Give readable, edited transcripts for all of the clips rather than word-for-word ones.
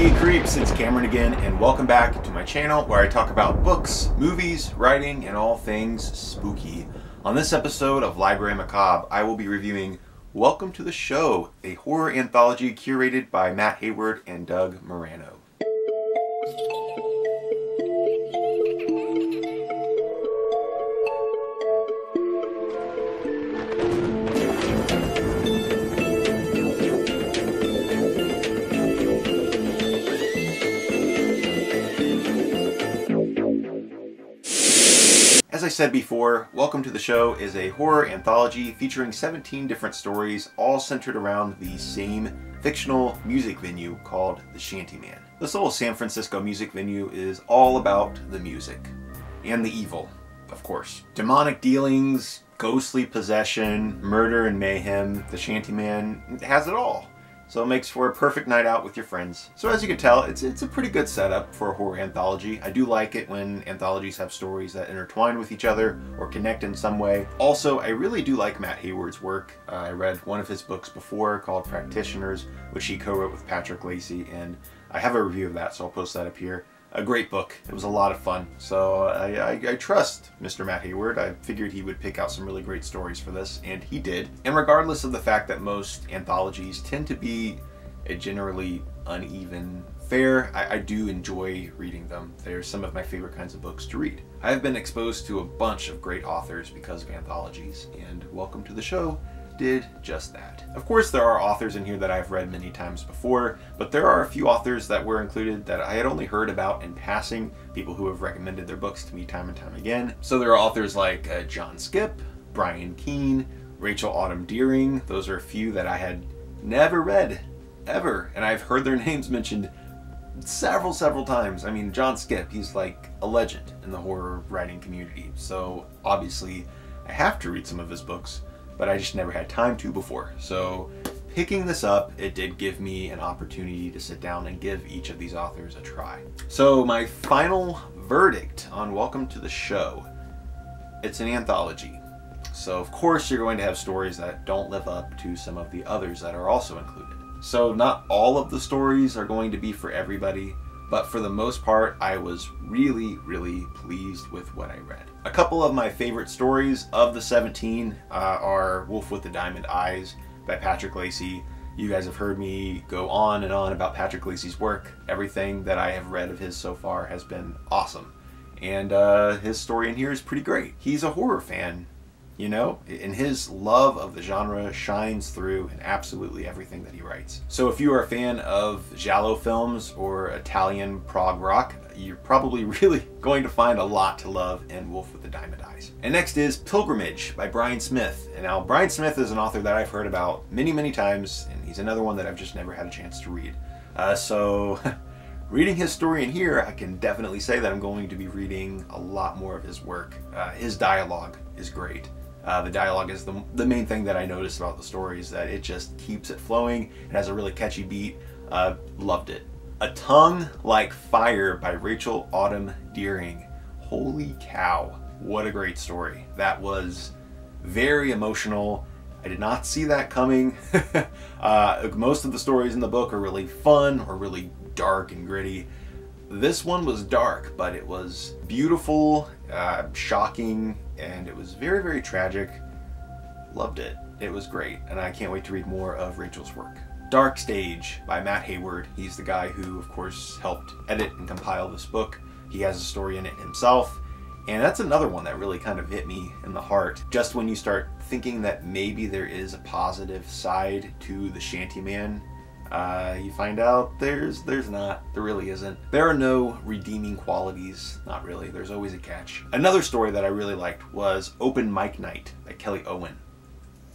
Hey creeps, it's Cameron again, and welcome back to my channel where I talk about books, movies, writing, and all things spooky. On this episode of Library Macabre, I will be reviewing Welcome to the Show, a horror anthology curated by Matt Hayward and Doug Morano. As I said before, Welcome to the Show is a horror anthology featuring 17 different stories, all centered around the same fictional music venue called the Shantyman. This little San Francisco music venue is all about the music. And the evil, of course. Demonic dealings, ghostly possession, murder and mayhem. The Shantyman has it all. So it makes for a perfect night out with your friends. So as you can tell, it's a pretty good setup for a horror anthology. I do like it when anthologies have stories that intertwine with each other or connect in some way. Also, I really do like Matt Hayward's work. I read one of his books before called Practitioners, which he co-wrote with Patrick Lacey, and I have a review of that, so I'll post that up here. A great book. It was a lot of fun. So I trust Mr. Matt Hayward. I figured he would pick out some really great stories for this, and he did. And regardless of the fact that most anthologies tend to be a generally uneven fare, I do enjoy reading them. They're some of my favorite kinds of books to read. I have been exposed to a bunch of great authors because of anthologies, and Welcome to the Show did just that. Of course, there are authors in here that I've read many times before, but there are a few authors that were included that I had only heard about in passing, people who have recommended their books to me time and time again. So there are authors like John Skipp, Brian Keane, Rachel Autumn Deering. Those are a few that I had never read, ever, and I've heard their names mentioned several times. I mean, John Skipp, he's like a legend in the horror writing community, so obviously I have to read some of his books, but I just never had time to before. So picking this up, it did give me an opportunity to sit down and give each of these authors a try. So my final verdict on Welcome to the Show, it's an anthology. So of course you're going to have stories that don't live up to some of the others that are also included. So not all of the stories are going to be for everybody, but for the most part, I was really pleased with what I read. A couple of my favorite stories of the 17 are Wolf with the Diamond Eyes by Patrick Lacey. You guys have heard me go on and on about Patrick Lacey's work. Everything that I have read of his so far has been awesome. And his story in here is pretty great. He's a horror fan, you know, and his love of the genre shines through in absolutely everything that he writes. So if you are a fan of giallo films or Italian prog rock, you're probably really going to find a lot to love in Wolf with the Diamond Eyes. And next is Pilgrimage by Brian Smith. And now Brian Smith is an author that I've heard about many times, and he's another one that I've just never had a chance to read. So reading his story in here, I can definitely say that I'm going to be reading a lot more of his work. His dialogue is great. The dialogue is the main thing that I noticed about the story, is that it just keeps it flowing. It has a really catchy beat. Loved it. A Tongue Like Fire by Rachel Autumn Deering. Holy cow, what a great story. That was very emotional. I did not see that coming. Most of the stories in the book are really fun or really dark and gritty. This one was dark, but it was beautiful, shocking, and it was very tragic. Loved it. It was great, and I can't wait to read more of Rachel's work. Dark Stage by Matt Hayward. He's the guy who, of course, helped edit and compile this book. He has a story in it himself, and that's another one that really kind of hit me in the heart. Just when you start thinking that maybe there is a positive side to the Shantyman, you find out there's not. There really isn't. There are no redeeming qualities. Not really. There's always a catch. Another story that I really liked was Open Mic Night by Kelly Owen.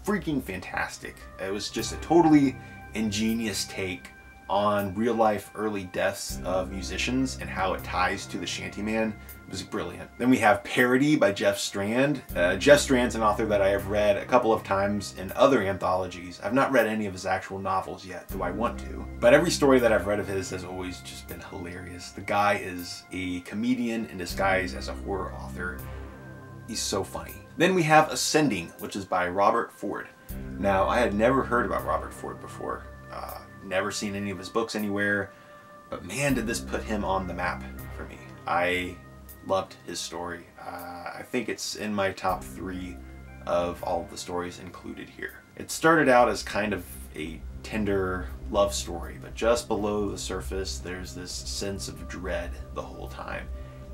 Freaking fantastic. It was just a totally ingenious take on real life early deaths of musicians and how it ties to the Shantyman. It was brilliant. Then we have Parody by Jeff Strand. Jeff Strand's an author that I have read a couple of times in other anthologies. I've not read any of his actual novels yet, though I want to. But every story that I've read of his has always just been hilarious. The guy is a comedian in disguise as a horror author. He's so funny. Then we have Ascending, which is by Robert Ford. Now, I had never heard about Robert Ford before. Never seen any of his books anywhere. But man, did this put him on the map for me. I loved his story. I think it's in my top 3 of all of the stories included here. It started out as kind of a tender love story, but just below the surface there's this sense of dread the whole time,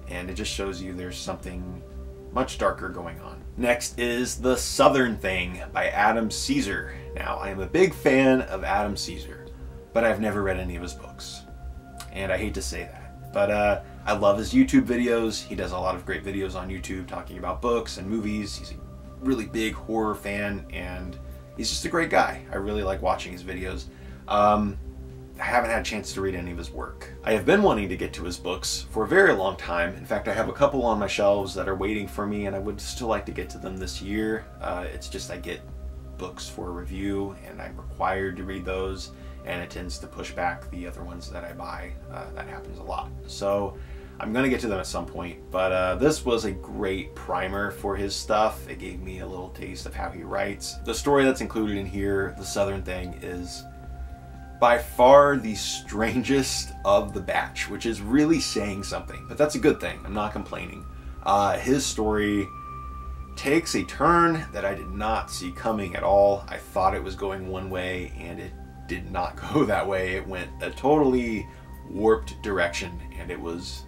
and it just shows you there's something much darker going on. Next is The Southern Thing by Adam Caesar. Now, I am a big fan of Adam Caesar, but I've never read any of his books, and I hate to say that, but I love his YouTube videos. He does a lot of great videos on YouTube talking about books and movies. He's a really big horror fan, and he's just a great guy. I really like watching his videos. I haven't had a chance to read any of his work. I have been wanting to get to his books for a very long time. In fact, I have a couple on my shelves that are waiting for me, and I would still like to get to them this year. It's just I get books for review, and I'm required to read those, and it tends to push back the other ones that I buy. That happens a lot. So I'm gonna get to them at some point, but this was a great primer for his stuff. It gave me a little taste of how he writes. The story that's included in here, The Southern Thing, is by far the strangest of the batch, which is really saying something, but that's a good thing. I'm not complaining. His story takes a turn that I did not see coming at all. I thought it was going one way, and it did not go that way. It went a totally warped direction, and it was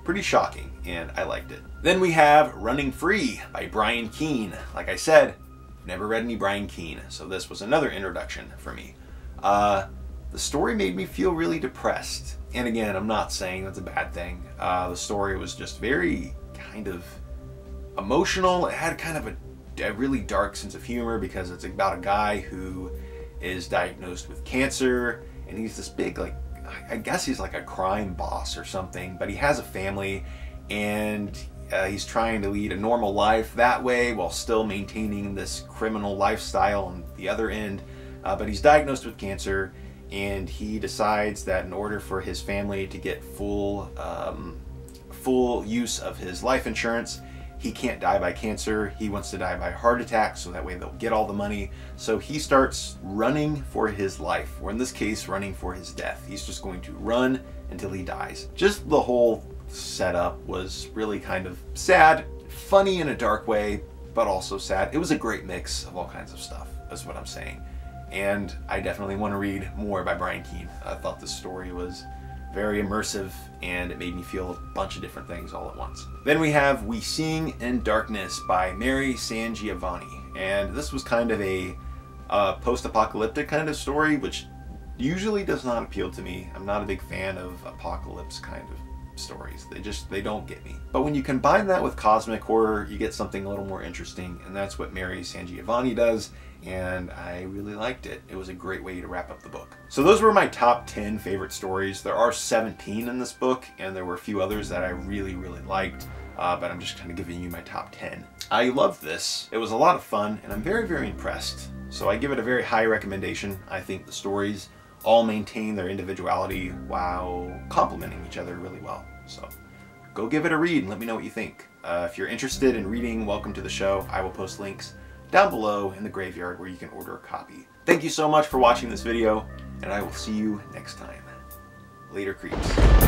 pretty shocking, and I liked it. Then we have Running Free by Brian Keane. Like I said, never read any Brian Keane, so this was another introduction for me. The story made me feel really depressed, and again, I'm not saying that's a bad thing. The story was just very kind of emotional. It had kind of a really dark sense of humor because it's about a guy who is diagnosed with cancer, and he's this big, like, I guess he's like a crime boss or something, but he has a family, and he's trying to lead a normal life that way while still maintaining this criminal lifestyle on the other end. But he's diagnosed with cancer, and he decides that in order for his family to get full use of his life insurance, he can't die by cancer. He wants to die by heart attack, so that way they'll get all the money. So he starts running for his life, or in this case, running for his death. He's just going to run until he dies. Just the whole setup was really kind of sad, funny in a dark way, but also sad. It was a great mix of all kinds of stuff, is what I'm saying. And I definitely want to read more by Brian Keane. I thought this story was very immersive, and it made me feel a bunch of different things all at once. Then we have We Sing in Darkness by Mary San Giovanni, and this was kind of a post-apocalyptic kind of story, which usually does not appeal to me. I'm not a big fan of apocalypse kind of stories. They don't get me. But when you combine that with cosmic horror, you get something a little more interesting, and that's what Mary San Giovanni does, and I really liked it. It was a great way to wrap up the book. So those were my top 10 favorite stories. There are 17 in this book, and there were a few others that I really, really liked, but I'm just kind of giving you my top 10. I loved this. It was a lot of fun, and I'm very, very impressed. So I give it a very high recommendation. I think the stories all maintain their individuality while complementing each other really well. So go give it a read and let me know what you think. If you're interested in reading Welcome to the Show, I will post links down below in the graveyard where you can order a copy. Thank you so much for watching this video, and I will see you next time. Later, creeps.